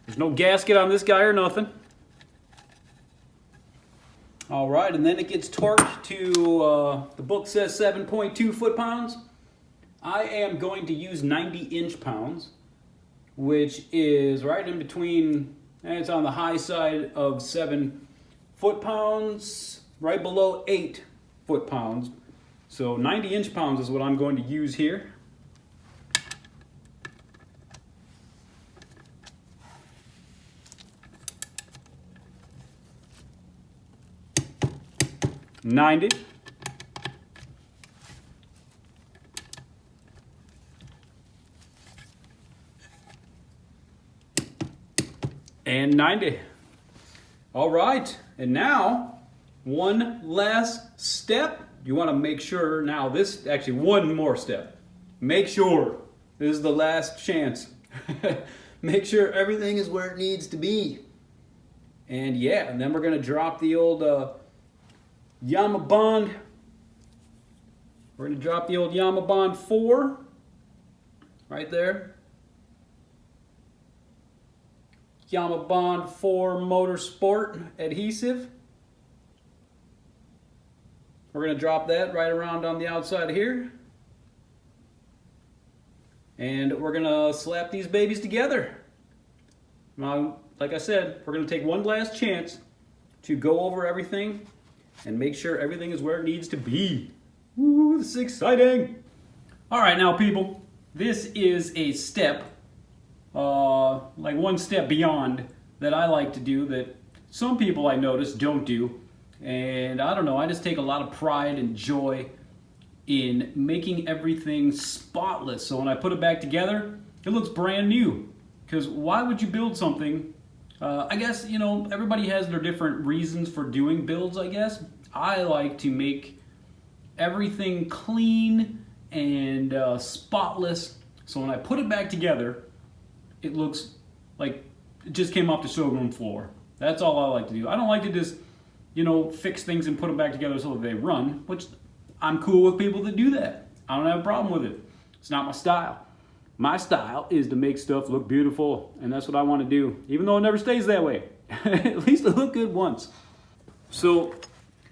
There's no gasket on this guy or nothing. All right, and then it gets torqued to, the book says 7.2 foot-pounds. I am going to use 90 inch-pounds, which is right in between, and it's on the high side of 7 foot-pounds, right below 8 foot-pounds. So 90 inch-pounds is what I'm going to use here. $90. And 90. All right, and now one last step. You want to make sure now this, actually one more step. Make sure this is the last chance. Make sure everything is where it needs to be. And yeah, and then we're going to drop the old Yamabond. We're going to drop the old Yamabond 4 right there. Yamabond 4 Motorsport adhesive. We're going to drop that right around on the outside here. And we're going to slap these babies together. Now, like I said, we're going to take one last chance to go over everything and make sure everything is where it needs to be. Woo, this is exciting. All right, now people, this is a step, like one step beyond that I like to do that some people I notice don't do. And I don't know, I just take a lot of pride and joy in making everything spotless. So when I put it back together, it looks brand new. Because why would you build something? I guess, you know, everybody has their different reasons for doing builds, I guess. I like to make everything clean and spotless. So when I put it back together, it looks like it just came off the showroom floor. That's all I like to do. I don't like to just you know, fix things and put them back together so that they run, which I'm cool with people that do that. I don't have a problem with it. It's not my style. My style is to make stuff look beautiful, and that's what I want to do, even though it never stays that way. At least it looked good once. So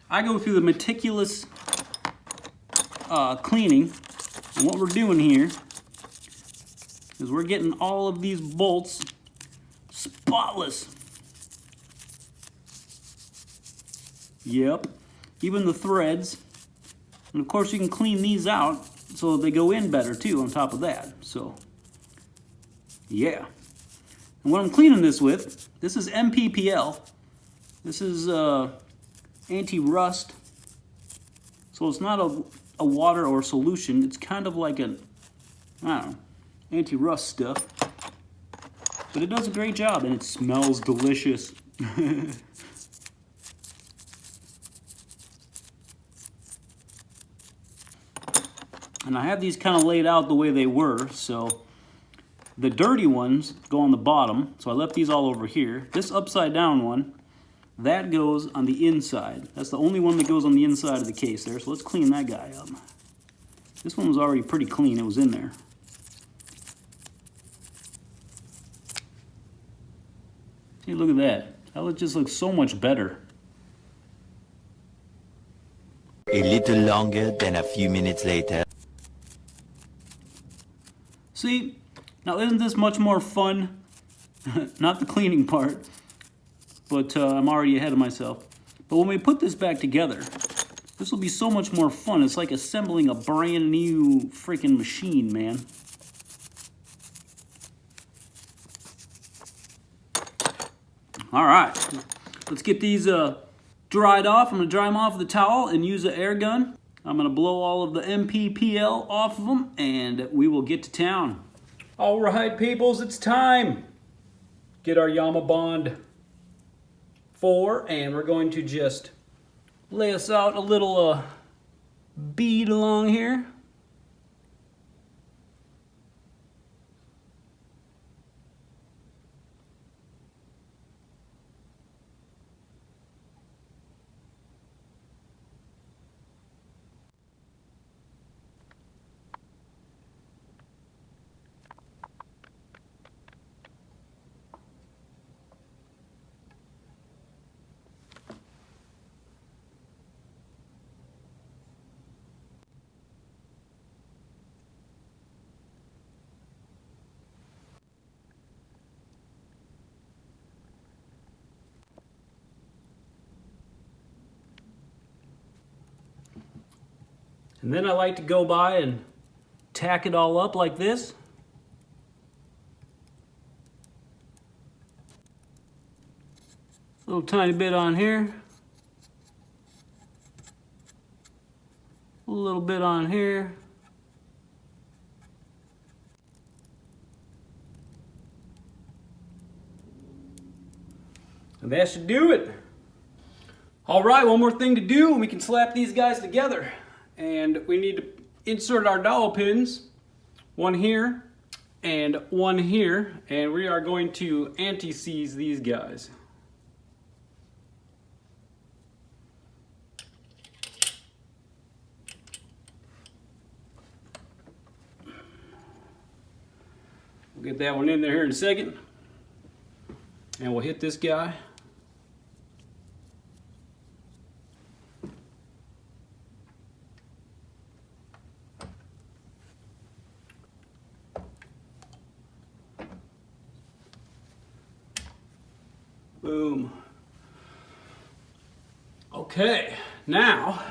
I go through the meticulous cleaning, and what we're doing here is we're getting all of these bolts spotless. Yep, even the threads. And of course you can clean these out so they go in better too on top of that. So, yeah. And what I'm cleaning this with, this is MPPL. This is anti-rust. So it's not a water or solution. It's kind of like an, I don't know, anti-rust stuff. But it does a great job and it smells delicious. And I have these kind of laid out the way they were, so the dirty ones go on the bottom, so I left these all over here. This upside down one, that goes on the inside. That's the only one that goes on the inside of the case there, so let's clean that guy up. This one was already pretty clean, it was in there. See, look at that. That just looks so much better. A little longer than a few minutes later. See, now isn't this much more fun? Not the cleaning part, but I'm already ahead of myself. But when we put this back together, this will be so much more fun. It's like assembling a brand new freaking machine, man. All right, let's get these dried off. I'm gonna dry them off with a towel and use an air gun. I'm gonna blow all of the MPPL off of them and we will get to town. All right, peoples, it's time. Get our Yamabond 4 and we're going to just lay us out a little bead along here. And then I like to go by and tack it all up like this. A little tiny bit on here. A little bit on here. And that should do it. All right, one more thing to do and we can slap these guys together. And we need to insert our dowel pins, one here and one here, and we are going to anti-seize these guys. We'll get that one in there here in a second, and we'll hit this guy. Boom. Okay, now,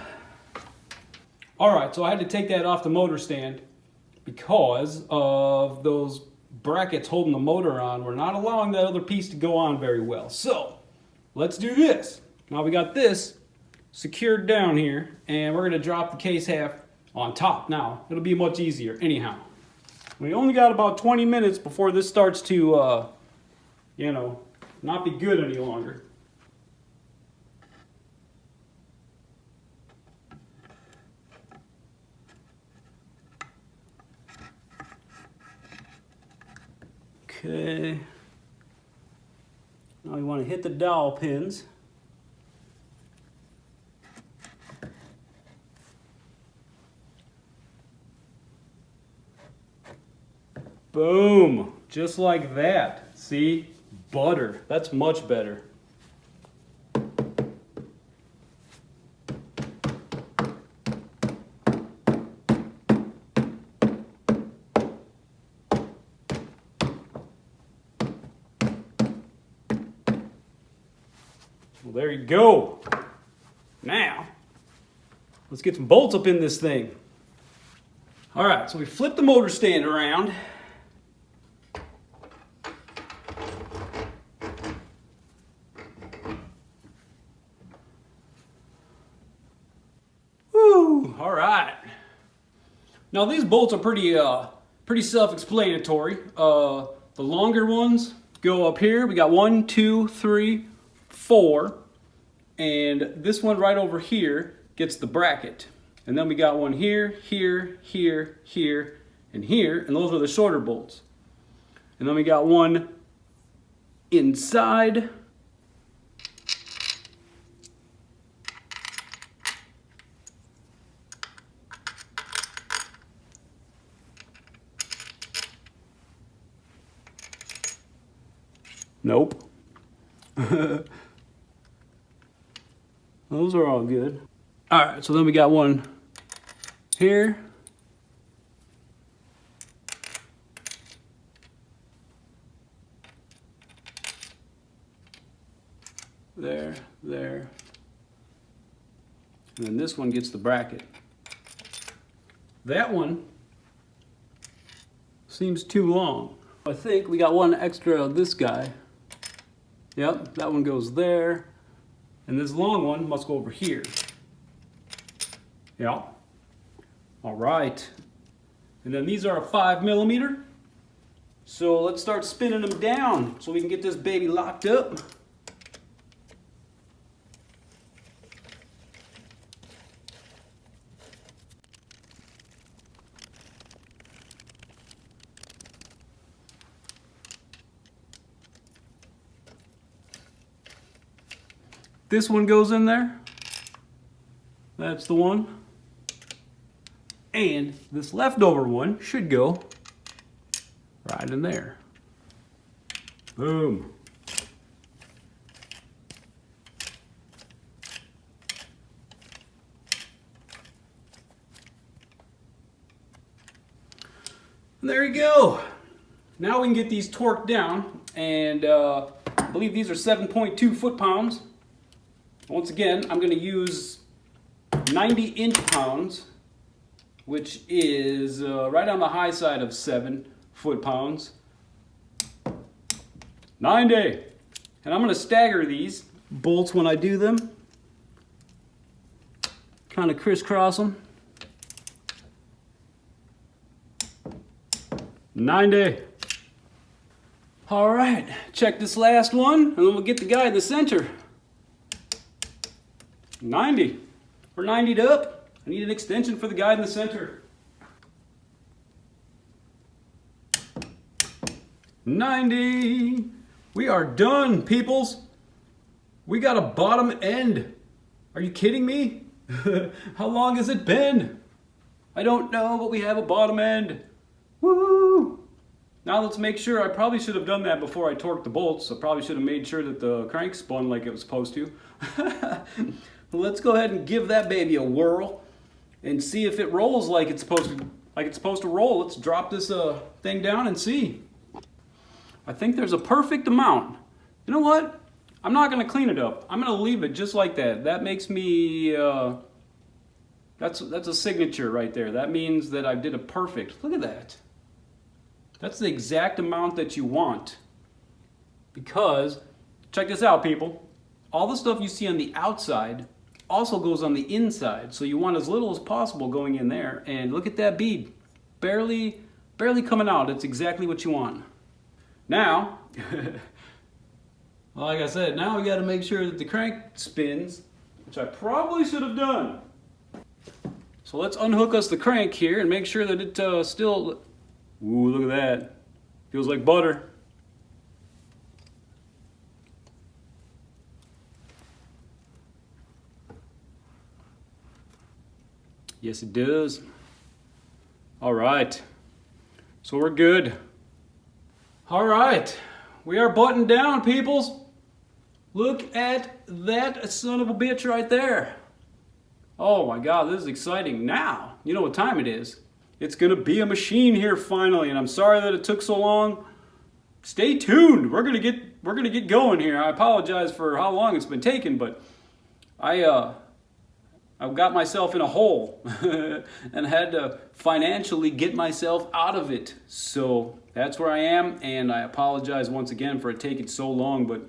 all right, so I had to take that off the motor stand because of those brackets holding the motor on. We're not allowing that other piece to go on very well. So, let's do this. Now we got this secured down here, and we're gonna drop the case half on top. Now, it'll be much easier anyhow. We only got about 20 minutes before this starts to, you know, not be good any longer. Okay. Now we want to hit the dowel pins. Boom, just like that. See, butter, that's much better. Well, there you go. Now, let's get some bolts up in this thing. All right, so we flip the motor stand around. Woo, all right. Now these bolts are pretty self-explanatory. The longer ones go up here. We got 1, 2, 3, 4. And this one right over here gets the bracket. And then we got one here, here, here, here, and here, and those are the shorter bolts. And then we got one inside. Nope. Those are all good. All right, so then we got one here. There, there. And then this one gets the bracket. That one seems too long. I think we got one extra of this guy. Yep, that one goes there. And this long one must go over here. Yeah. All right. And then these are a 5mm. So let's start spinning them down so we can get this baby locked up. This one goes in there. That's the one. And this leftover one should go right in there. Boom. And there you go. Now we can get these torqued down, and I believe these are 7.2 foot-pounds. Once again, I'm going to use 90 inch-pounds, which is right on the high side of 7 foot-pounds. 90. And I'm going to stagger these bolts when I do them. Kind of crisscross them. 90. All right, check this last one, and then we'll get the guy in the center. 90. We're 90'd up. I need an extension for the guy in the center. 90. We are done, peoples. We got a bottom end. Are you kidding me? How long has it been? I don't know, but we have a bottom end. Woo! Now let's make sure. I probably should have done that before I torqued the bolts. I probably should have made sure that the crank spun like it was supposed to. Let's go ahead and give that baby a whirl and see if it rolls like it's supposed to roll. Let's drop this thing down and see. I think there's a perfect amount. You know what? I'm not going to clean it up. I'm going to leave it just like that. That makes me that's a signature right there. That means that I did it perfect. Look at that. That's the exact amount that you want. Because check this out, people. All the stuff you see on the outside also goes on the inside, so you want as little as possible going in there. And look at that bead, barely coming out. It's exactly what you want. Now, like I said, now we got to make sure that the crank spins, which I probably should have done. So let's unhook us the crank here and make sure that it still. Ooh, look at that! Feels like butter. Yes, it does. All right, so we're good. All right, we are buttoned down, peoples. Look at that son of a bitch right there. Oh my God, this is exciting. Now, you know what time it is. It's gonna be a machine here finally, and I'm sorry that it took so long. Stay tuned. We're gonna get going here. I apologize for how long it's been taking, but I've got myself in a hole and had to financially get myself out of it. So that's where I am, and I apologize once again for it taking so long, but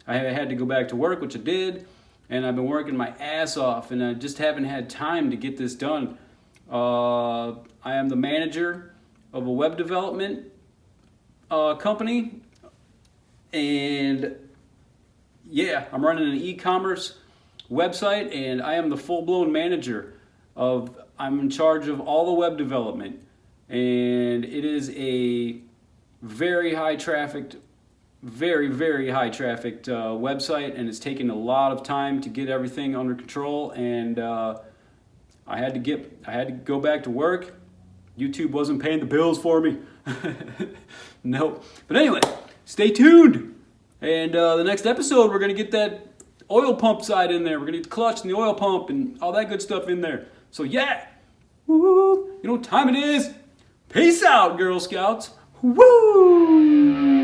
I had to go back to work, which I did, and I've been working my ass off, and I just haven't had time to get this done. I am the manager of a web development company, and yeah, I'm running an e-commerce website, and I am the full-blown manager I'm in charge of all the web development, and it is a very high trafficked website, and it's taken a lot of time to get everything under control, and I had to go back to work. YouTube wasn't paying the bills for me. Nope. But anyway, stay tuned. And the next episode, we're going to get that oil pump side in there. We're going to get the clutch and the oil pump and all that good stuff in there. So yeah. Woo! You know what time it is? Peace out, Girl Scouts. Woo!